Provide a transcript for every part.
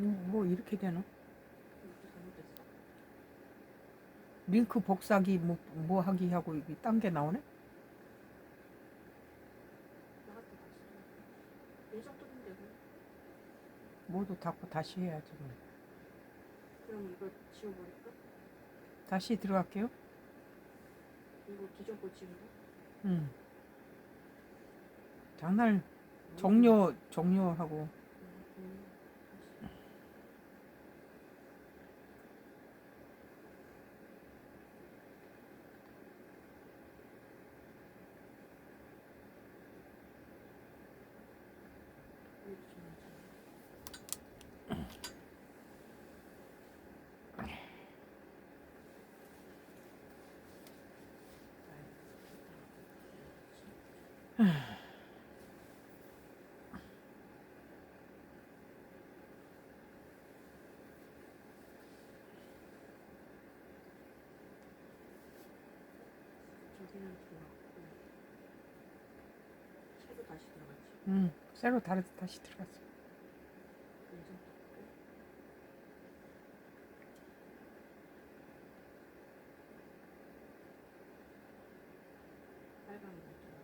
뭐 이렇게 되나? 이렇게 잘못됐어? 링크 복사기 뭐 하기 하고 이게 딴 게 나오네? 나갔다 다시. 예정 떴는데 왜? 모두 닫고 다시 해야지 뭐. 그럼 이거 지워버릴까? 다시 들어갈게요. 이거 기존 거 지운 거? 장날 종료하고. 다시. 이거 지워야지. 저기는 들어갔고 새로 다시 들어갔지. 새로 다시 들어갔어. 예정 떴고 빨간 거 들어가.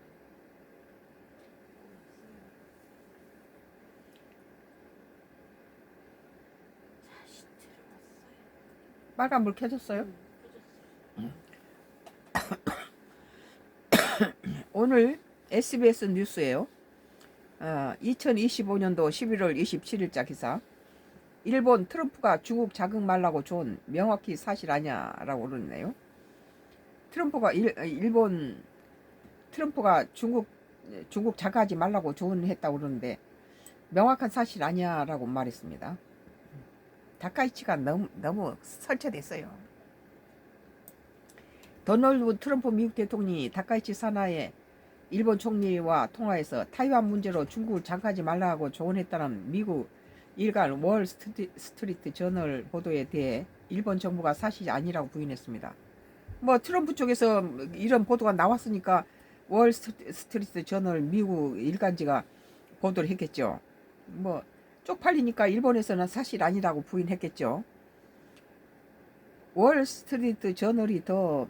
다시 들어갔어요. 빨간 불 켜졌어요? 켜졌어. 오늘 SBS 뉴스예요. 2025년도 11월 27일자 기사. 일본 트럼프가 중국 자극 말라고 준 명확히 사실 아냐라고 그러네요. 일본 트럼프가 중국 자극하지 말라고 조언했다고 그러는데 명확한 사실 아니야라고 말했습니다. 다카이치가 너무 설치됐어요. 도널드 트럼프 미국 대통령이 다카이치 사나의 일본 총리와 통화해서 타이완 문제로 중국을 자극하지 말라고 조언했다는 미국 일간 월스트리트 저널 보도에 대해 일본 정부가 사실이 아니라고 부인했습니다. 뭐 트럼프 쪽에서 이런 보도가 나왔으니까 월스트리트 저널 미국 일간지가 보도를 했겠죠. 뭐 쪽팔리니까 일본에서는 사실 아니라고 부인했겠죠. 월스트리트 저널이 더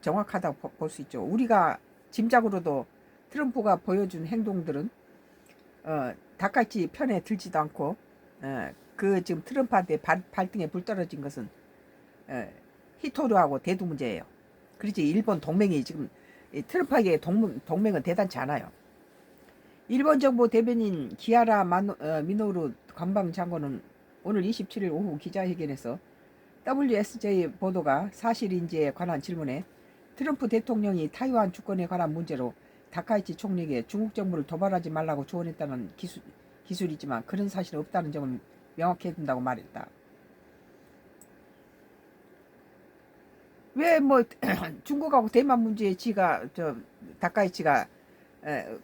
정확하다고 볼 수 있죠. 우리가 짐작으로도 트럼프가 보여준 행동들은 다같이 편에 들지도 않고 그 지금 트럼프한테 발등에 불 떨어진 것은 히토르하고 대두 문제예요. 그렇지 일본 동맹이 지금 트럼프에게 동맹은 대단치 않아요. 일본 정부 대변인 기아라 미노루 관방장관은 오늘 27일 오후 기자회견에서 WSJ 보도가 사실인지에 관한 질문에 트럼프 대통령이 타이완 주권에 관한 문제로 다카이치 총리에게 중국 정부를 도발하지 말라고 조언했다는 기술이지만 그런 사실은 없다는 점을 명확히 해둔다고 말했다. 왜 뭐 중국하고 대만 문제에 다카이치가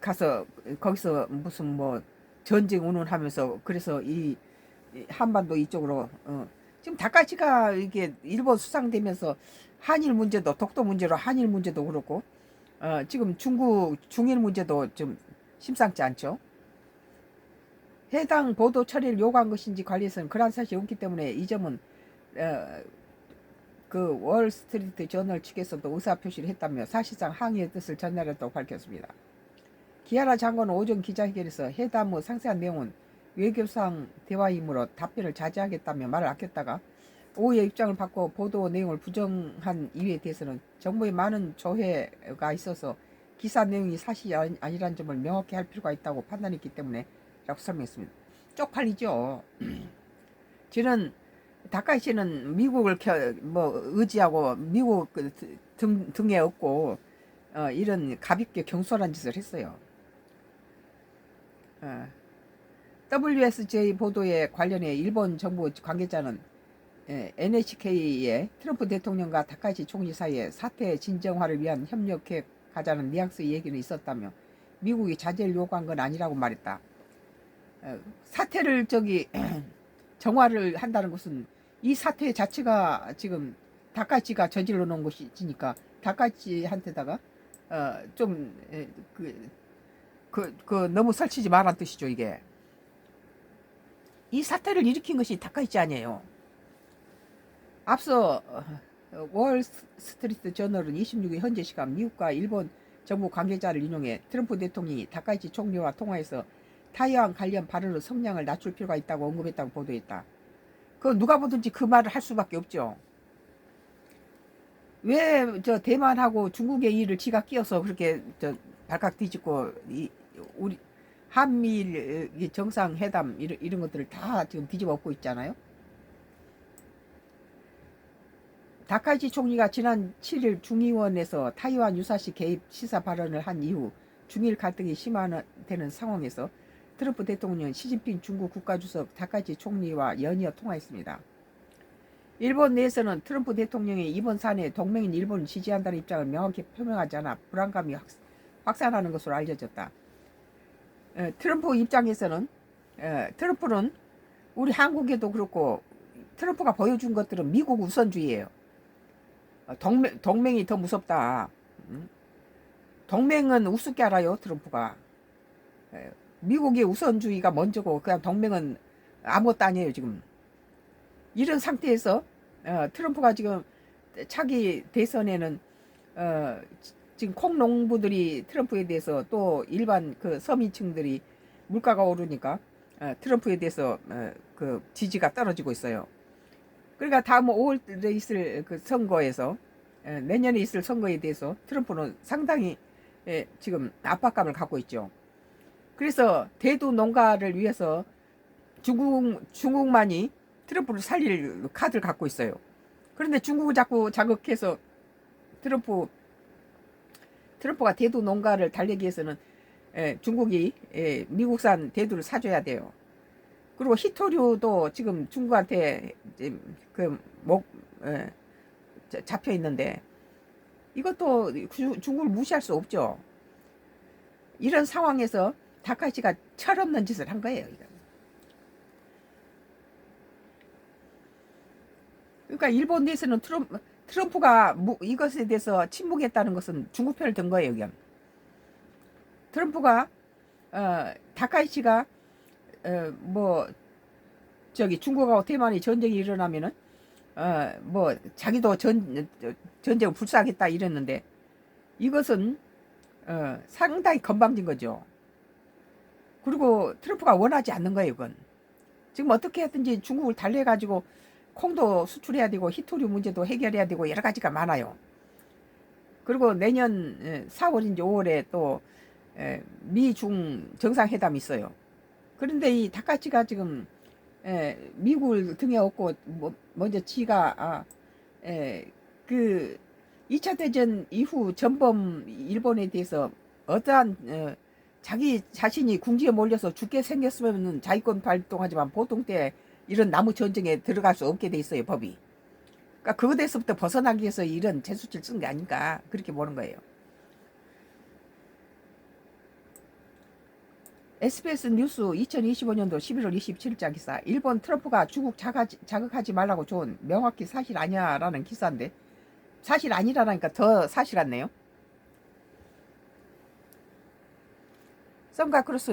가서 거기서 무슨 뭐 전쟁 운운하면서 그래서 이 한반도 이쪽으로 지금 다카이치가 이게 일본 수상되면서 한일 문제도 독도 문제로 한일 문제도 그렇고 지금 중일 문제도 좀 심상치 않죠. 해당 보도 처리를 요구한 것인지 관리해서는 그러한 사실이 없기 때문에 이 점은 그 월스트리트 저널 측에서도 의사표시를 했다며 사실상 항의의 뜻을 전달했다고 밝혔습니다. 기아라 장관은 오전 기자회견에서 회담의 상세한 내용은 외교상 대화이므로 답변을 자제하겠다며 말을 아꼈다가 오후에 입장을 바꿔 보도 내용을 부정한 이유에 대해서는 정부에 많은 조회가 있어서 기사 내용이 사실이 아니라는 점을 명확히 할 필요가 있다고 판단했기 때문에 라고 설명했습니다. 쪽팔리죠. 저는 다카이치는 미국을 의지하고 미국 등에 업고 이런 가볍게 경솔한 짓을 했어요. WSJ 보도에 관련해 일본 정부 관계자는 NHK의 트럼프 대통령과 다카이치 총리 사이에 사태 진정화를 위한 협력 계획 가자는 뉘앙스 얘기는 있었다며 미국이 자제를 요구한 건 아니라고 말했다. 사태를 정화를 한다는 것은 이 사태 자체가 지금 다카이치가 저질러 놓은 것이니까 다카이치한테다가 좀 너무 설치지 말란 뜻이죠 이게. 이 사태를 일으킨 것이 다카이치 아니에요. 앞서 월스트리트 저널은 26일 현재 시간 미국과 일본 정부 관계자를 인용해 트럼프 대통령이 다카이치 총리와 통화해서 타이완 관련 발언의 성량을 낮출 필요가 있다고 언급했다고 보도했다. 그 누가 보든지 그 말을 할 수밖에 없죠. 왜 저 대만하고 중국의 일을 지가 끼어서 그렇게 저 발칵 뒤집고 우리 한미일 정상회담 이런 것들을 다 지금 뒤집어 엎고 있잖아요. 다카이치 총리가 지난 7일 중의원에서 타이완 유사시 개입 시사 발언을 한 이후 중일 갈등이 심화되는 상황에서 트럼프 대통령은 시진핑 중국 국가주석 다카이치 총리와 연이어 통화했습니다. 일본 내에서는 트럼프 대통령이 이번 사안에 동맹인 일본을 지지한다는 입장을 명확히 표명하지 않아 불안감이 확산하는 것으로 알려졌다. 트럼프 입장에서는 트럼프는 우리 한국에도 그렇고 트럼프가 보여준 것들은 미국 우선주의예요. 동맹이 더 무섭다. 동맹은 우습게 알아요. 트럼프가. 미국의 우선주의가 먼저고 그냥 동맹은 아무것도 아니에요. 지금 이런 상태에서 트럼프가 지금 차기 대선에는 지금 콩농부들이 트럼프에 대해서 또 일반 그 서민층들이 물가가 오르니까 트럼프에 대해서 그 지지가 떨어지고 있어요. 그러니까 다음 5월에 있을 그 선거에서 내년에 있을 선거에 대해서 트럼프는 상당히 지금 압박감을 갖고 있죠. 그래서 대두 농가를 위해서 중국만이 트럼프를 살릴 카드를 갖고 있어요. 그런데 중국을 자꾸 자극해서 트럼프가 대두 농가를 달래기 위해서는 중국이 미국산 대두를 사줘야 돼요. 그리고 히토류도 지금 중국한테 잡혀 있는데 이것도 중국을 무시할 수 없죠. 이런 상황에서 다카이치가 철없는 짓을 한 거예요. 그러니까 일본 내에서는 트럼프가 이것에 대해서 침묵했다는 것은 중국 편을 든 거예요. 이건. 트럼프가 다카이치가 뭐 저기 중국하고 대만이 전쟁이 일어나면은 뭐 자기도 전쟁을 불사하겠다 이랬는데 이것은 상당히 건방진 거죠. 그리고 트럼프가 원하지 않는 거예요. 이건 지금 어떻게 했든지 중국을 달래가지고 콩도 수출해야 되고 히토류 문제도 해결해야 되고 여러 가지가 많아요. 그리고 내년 4월인지 5월에 또 미중 정상회담이 있어요. 그런데 이 다카이치가 지금 미국을 등에 업고 먼저 지가 그 2차 대전 이후 전범 일본에 대해서 어떠한 자기 자신이 궁지에 몰려서 죽게 생겼으면 자위권 발동하지만 보통 때 이런 남우 전쟁에 들어갈 수 없게 돼 있어요. 법이. 그러니까 그것에서부터 벗어나기 위해서 이런 재수치를 쓴 게 아닌가 그렇게 보는 거예요. SBS 뉴스 2025년도 11월 27일자 기사. 일본 트럼프가 중국 자극하지 말라고 준 명확히 사실 아니야라는 기사인데 사실 아니라니까 더 사실 같네요. 썸과 크루스